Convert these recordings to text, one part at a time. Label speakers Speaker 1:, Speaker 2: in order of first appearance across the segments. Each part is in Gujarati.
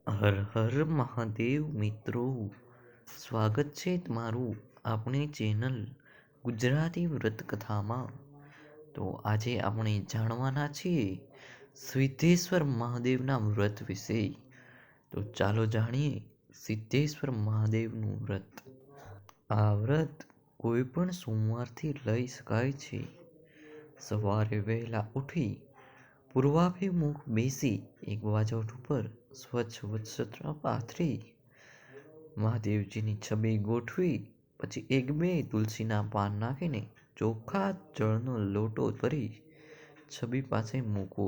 Speaker 1: હર હર મહાદેવ મિત્રો, સ્વાગત છે તમારું આપણી ચેનલ ગુજરાતી વ્રત કથામાં. તો આજે આપણે જાણવાના છીએ સિદ્ધેશ્વર મહાદેવના વ્રત વિશે. તો ચાલો જાણીએ સિદ્ધેશ્વર મહાદેવનું વ્રત. આ વ્રત કોઈ પણ સોમવારથી લઈ શકાય છે. સવારે વહેલા ઉઠી પૂર્વાભિમુખ બેસી એક બાજોઠ ઉપર સ્વચ્છ વસ્ત્ર પાથરી મહાદેવજીની છબી ગોઠવી, પછી એક બે તુલસીના પાન નાખીને ચોખ્ખા જળનો લોટો ભરી છબી પાસે મૂકવો.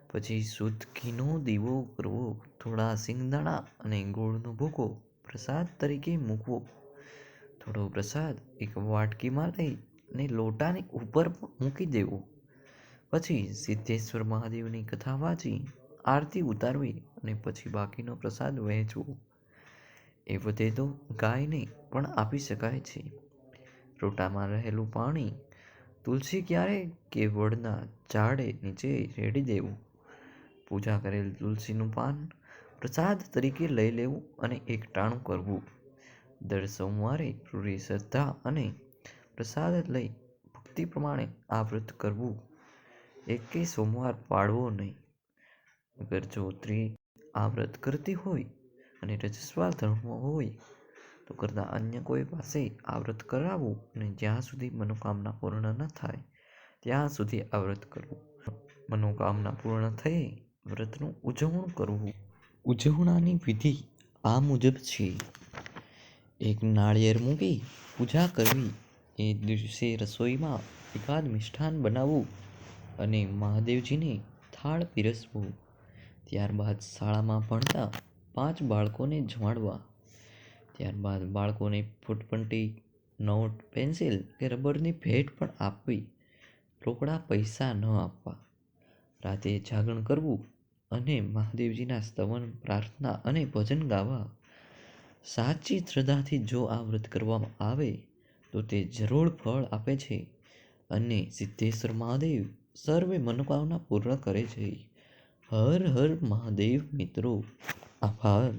Speaker 1: પછી શુદ્ધ ઘીનો દીવો કરવો, થોડા સિંગદાણા અને ગોળનો ભૂકો પ્રસાદ તરીકે મૂકવો. થોડો પ્રસાદ એક વાટકીમાં લઈને લોટાની ઉપર મૂકી દેવો. પછી સિદ્ધેશ્વર મહાદેવની કથા વાંચી આરતી ઉતારવી અને પછી બાકીનો પ્રસાદ વહેંચવો. એ વધે તો ગાયને પણ આપી શકાય છે. લોટામાં રહેલું પાણી તુલસી ક્યારે કે વડના ઝાડે નીચે રેડી દેવું. પૂજા કરેલ તુલસીનું પાન પ્રસાદ તરીકે લઈ લેવું અને એકટાણું કરવું. દર સોમવારે પૂરી શ્રદ્ધા અને પ્રસાદ લઈ ભક્તિ પ્રમાણે આ વ્રત કરવું. એકેય સોમવાર પાળવો નહીં. અગર જો સ્ત્રી આ વ્રત કરતી હોય અને રજસ્વાલ ધર્મ હોય તો કરતા અન્ય કોઈ પાસે આ વ્રત કરાવવું અને જ્યાં સુધી મનોકામના પૂર્ણ ન થાય ત્યાં સુધી આ વ્રત કરવું. મનોકામના પૂર્ણ થયે વ્રતનું ઉજવણું કરવું. ઉજવણાની વિધિ આ મુજબ છે. એક નાળિયેર મૂકી પૂજા કરવી. એ દિવસે રસોઈમાં એકાદ મિષ્ટાન બનાવવું અને મહાદેવજીને થાળ પીરસવો. ત્યારબાદ શાળામાં ભણતા 5 બાળકોને જમાડવા. ત્યારબાદ બાળકોને ફૂટપટ્ટી, નોટ, પેન્સિલ કે રબરની ભેટ પણ આપવી. રોકડા પૈસા ન આપવા. રાતે જાગરણ કરવું અને મહાદેવજીના સ્તવન, પ્રાર્થના અને ભજન ગાવા. સાચી શ્રદ્ધાથી જો આ વ્રત કરવામાં આવે તો તે જરૂર ફળ આપે છે અને સિદ્ધેશ્વર મહાદેવ સર્વે મનોકામના પૂર્ણ કરે છે. હર હર મહાદેવ મિત્રો, આભાર.